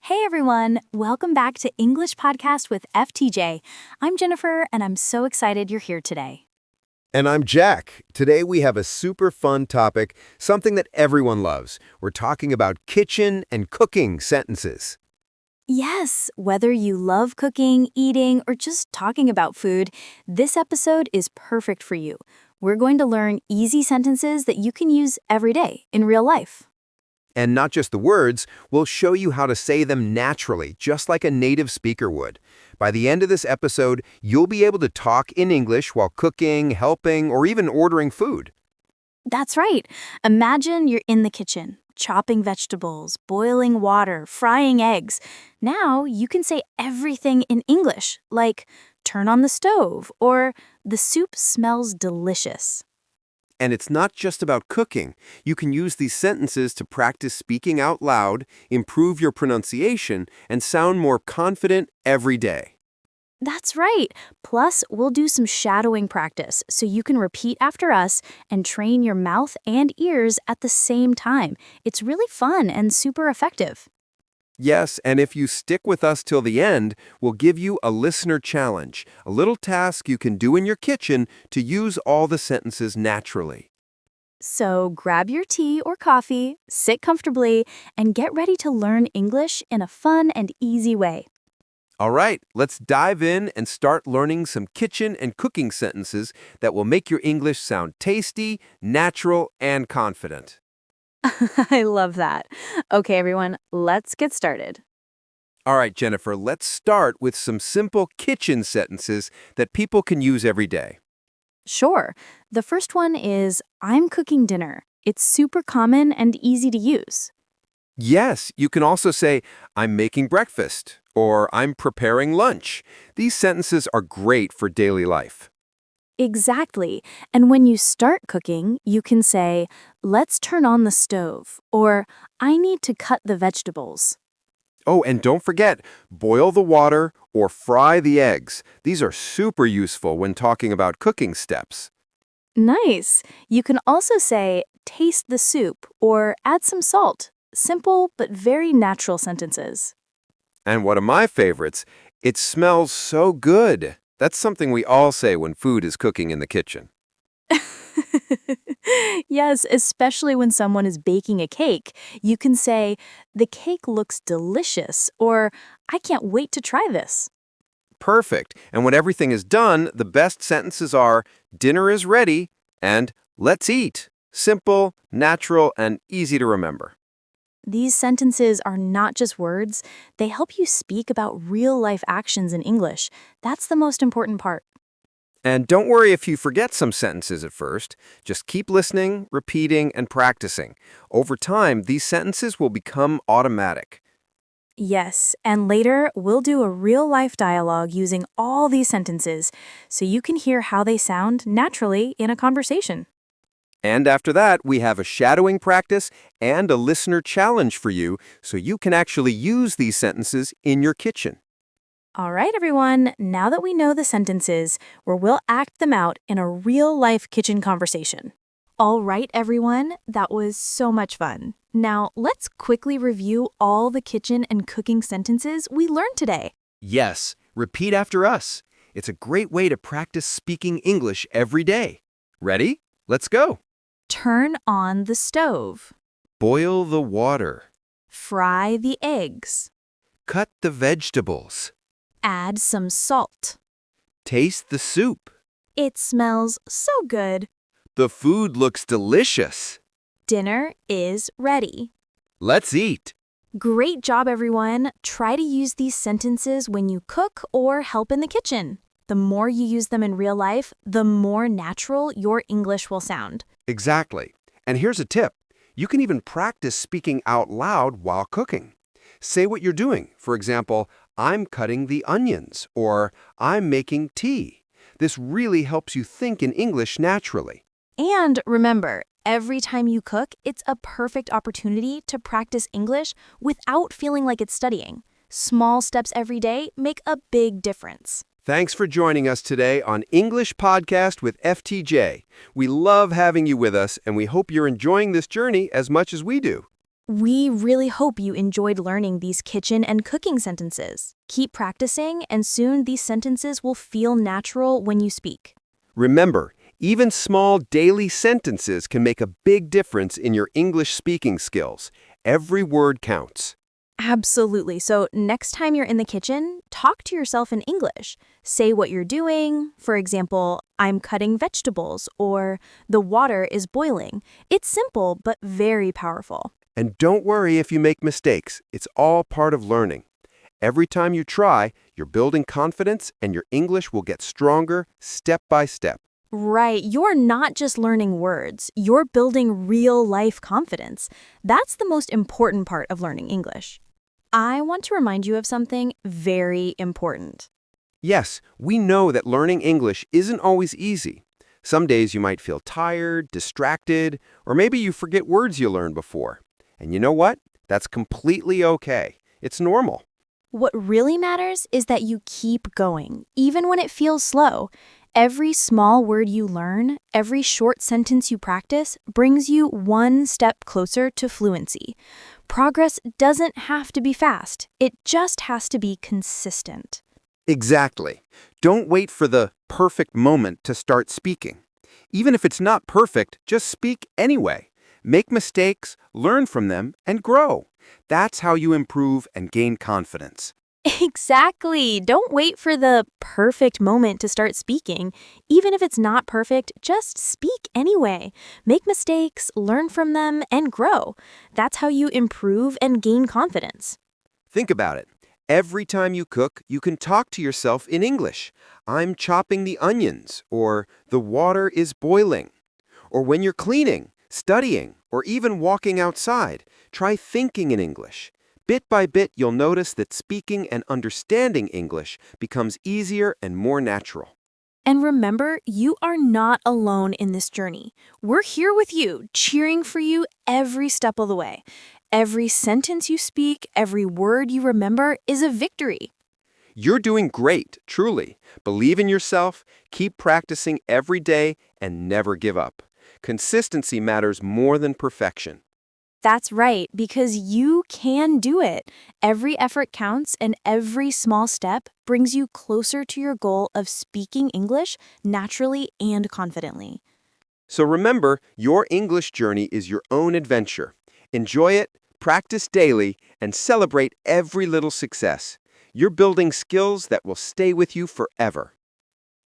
Hey everyone, welcome back to English Podcast with FTJ. I'm Jennifer, and I'm so excited you're here today. And I'm Jack. Today we have a super fun topic, something that everyone loves. We're talking about kitchen and cooking sentences. Yes, whether you love cooking, eating, or just talking about food, this episode is perfect for you. We're going to learn easy sentences that you can use every day in real life. And not just the words, we'll show you how to say them naturally, just like a native speaker would. By the end of this episode, you'll be able to talk in English while cooking, helping, or even ordering food. That's right. Imagine you're in the kitchen, chopping vegetables, boiling water, frying eggs. Now you can say everything in English, like turn on the stove or the soup smells delicious. And it's not just about cooking. You can use these sentences to practice speaking out loud, improve your pronunciation, and sound more confident every day. That's right. Plus, we'll do some shadowing practice so you can repeat after us and train your mouth and ears at the same time. It's really fun and super effective. Yes, and if you stick with us till the end, we'll give you a listener challenge, a little task you can do in your kitchen to use all the sentences naturally. So grab your tea or coffee, sit comfortably, and get ready to learn English in a fun and easy way. All right, let's dive in and start learning some kitchen and cooking sentences that will make your English sound tasty, natural, and confident. I love that. Okay, everyone, let's get started. All right, Jennifer, let's start with some simple kitchen sentences that people can use every day. Sure. The first one is, I'm cooking dinner. It's super common and easy to use. Yes, you can also say, I'm making breakfast, or I'm preparing lunch. These sentences are great for daily life. Exactly. And when you start cooking, you can say, let's turn on the stove, or I need to cut the vegetables. Oh, and don't forget, boil the water or fry the eggs. These are super useful when talking about cooking steps. Nice. You can also say, taste the soup, or add some salt. Simple but very natural sentences. And one of my favorites, it smells so good. That's something we all say when food is cooking in the kitchen. Yes, especially when someone is baking a cake. You can say, the cake looks delicious, or I can't wait to try this. Perfect. And when everything is done, the best sentences are, dinner is ready, and let's eat. Simple, natural, and easy to remember. These sentences are not just words, they help you speak about real-life actions in English. That's the most important part. And don't worry if you forget some sentences at first. Just keep listening, repeating, and practicing. Over time, these sentences will become automatic. Yes, and later we'll do a real-life dialogue using all these sentences so you can hear how they sound naturally in a conversation. And after that, we have a shadowing practice and a listener challenge for you so you can actually use these sentences in your kitchen. All right, everyone, now that we know the sentences, we'll act them out in a real-life kitchen conversation. All right, everyone, that was so much fun. Now, let's quickly review all the kitchen and cooking sentences we learned today. Yes, repeat after us. It's a great way to practice speaking English every day. Ready? Let's go. Turn on the stove. Boil the water. Fry the eggs. Cut the vegetables. Add some salt. Taste the soup. It smells so good. The food looks delicious. Dinner is ready. Let's eat. Great job, everyone. Try to use these sentences when you cook or help in the kitchen. The more you use them in real life, the more natural your English will sound. Exactly. And here's a tip. You can even practice speaking out loud while cooking. Say what you're doing. For example, I'm cutting the onions, or I'm making tea. This really helps you think in English naturally. And remember, every time you cook, it's a perfect opportunity to practice English without feeling like it's studying. Small steps every day make a big difference. Thanks for joining us today on English Podcast with FTJ. We love having you with us, and we hope you're enjoying this journey as much as we do. We really hope you enjoyed learning these kitchen and cooking sentences. Keep practicing, and soon these sentences will feel natural when you speak. Remember, even small daily sentences can make a big difference in your English speaking skills. Every word counts. Absolutely. So next time you're in the kitchen, talk to yourself in English. Say what you're doing. For example, I'm cutting vegetables, or the water is boiling. It's simple, but very powerful. And don't worry if you make mistakes. It's all part of learning. Every time you try, you're building confidence and your English will get stronger step by step. Right, you're not just learning words, you're building real-life confidence. That's the most important part of learning English. I want to remind you of something very important. Yes, we know that learning English isn't always easy. Some days you might feel tired, distracted, or maybe you forget words you learned before. And you know what? That's completely okay. It's normal. What really matters is that you keep going, even when it feels slow. Every small word you learn, every short sentence you practice, brings you one step closer to fluency. Progress doesn't have to be fast. It just has to be consistent. Exactly. Don't wait for the perfect moment to start speaking. Even if it's not perfect, just speak anyway. Make mistakes, learn from them, and grow. That's how you improve and gain confidence. Exactly. Don't wait for the perfect moment to start speaking. Even if it's not perfect, just speak anyway. Make mistakes, learn from them, and grow. That's how you improve and gain confidence. Think about it. Every time you cook, you can talk to yourself in English. I'm chopping the onions, or the water is boiling. Or when you're cleaning, studying, or even walking outside, try thinking in English. Bit by bit, you'll notice that speaking and understanding English becomes easier and more natural. And remember, you are not alone in this journey. We're here with you, cheering for you every step of the way. Every sentence you speak, every word you remember is a victory. You're doing great, truly. Believe in yourself, keep practicing every day, and never give up. Consistency matters more than perfection. That's right, because you can do it. Every effort counts, and every small step brings you closer to your goal of speaking English naturally and confidently. So remember, your English journey is your own adventure. Enjoy it, practice daily, and celebrate every little success. You're building skills that will stay with you forever.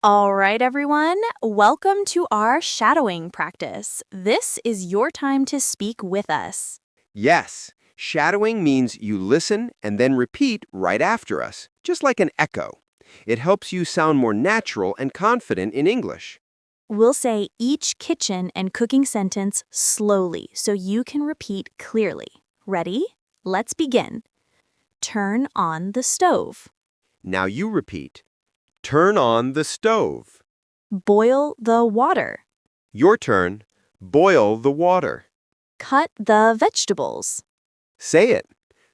All right, everyone, welcome to our shadowing practice. This is your time to speak with us. Yes, shadowing means you listen and then repeat right after us, just like an echo. It helps you sound more natural and confident in English. We'll say each kitchen and cooking sentence slowly so you can repeat clearly. Ready? Let's begin. Turn on the stove. Now you repeat. Turn on the stove. Boil the water. Your turn. Boil the water. Cut the vegetables. Say it.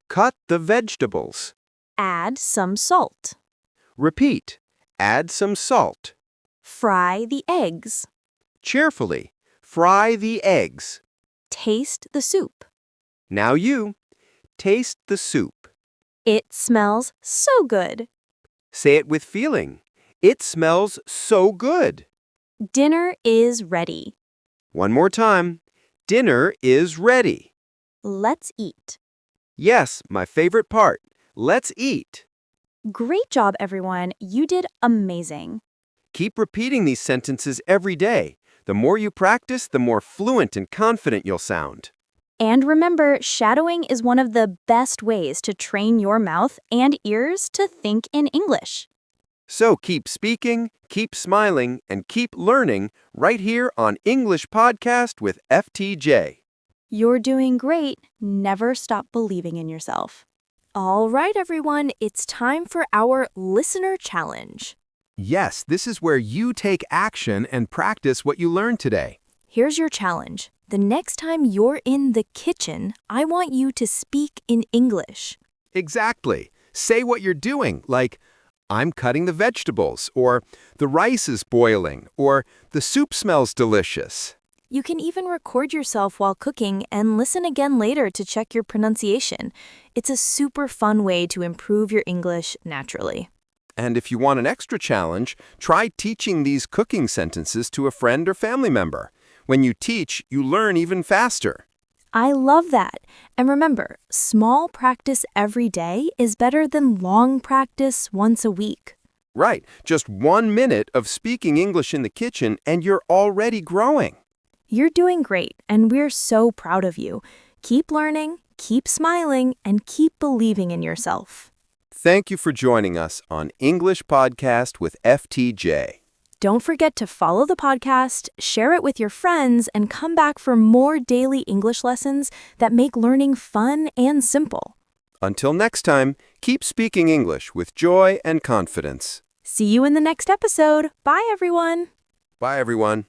Cut the vegetables. Add some salt. Repeat. Add some salt. Fry the eggs. Cheerfully. Fry the eggs. Taste the soup. Now you. Taste the soup. It smells so good. Say it with feeling. It smells so good. Dinner is ready. One more time. Dinner is ready. Let's eat. Yes, my favorite part. Let's eat. Great job, everyone. You did amazing. Keep repeating these sentences every day. The more you practice, the more fluent and confident you'll sound. And remember, shadowing is one of the best ways to train your mouth and ears to think in English. So keep speaking, keep smiling, and keep learning right here on English Podcast with FTJ. You're doing great. Never stop believing in yourself. All right, everyone, it's time for our listener challenge. Yes, this is where you take action and practice what you learned today. Here's your challenge. The next time you're in the kitchen, I want you to speak in English. Exactly. Say what you're doing, like, I'm cutting the vegetables, or the rice is boiling, or the soup smells delicious. You can even record yourself while cooking and listen again later to check your pronunciation. It's a super fun way to improve your English naturally. And if you want an extra challenge, try teaching these cooking sentences to a friend or family member. When you teach, you learn even faster. I love that. And remember, small practice every day is better than long practice once a week. Right, just 1 minute of speaking English in the kitchen and you're already growing. You're doing great, and we're so proud of you. Keep learning, keep smiling, and keep believing in yourself. Thank you for joining us on English Podcast with FTJ. Don't forget to follow the podcast, share it with your friends, and come back for more daily English lessons that make learning fun and simple. Until next time, keep speaking English with joy and confidence. See you in the next episode. Bye, everyone. Bye, everyone.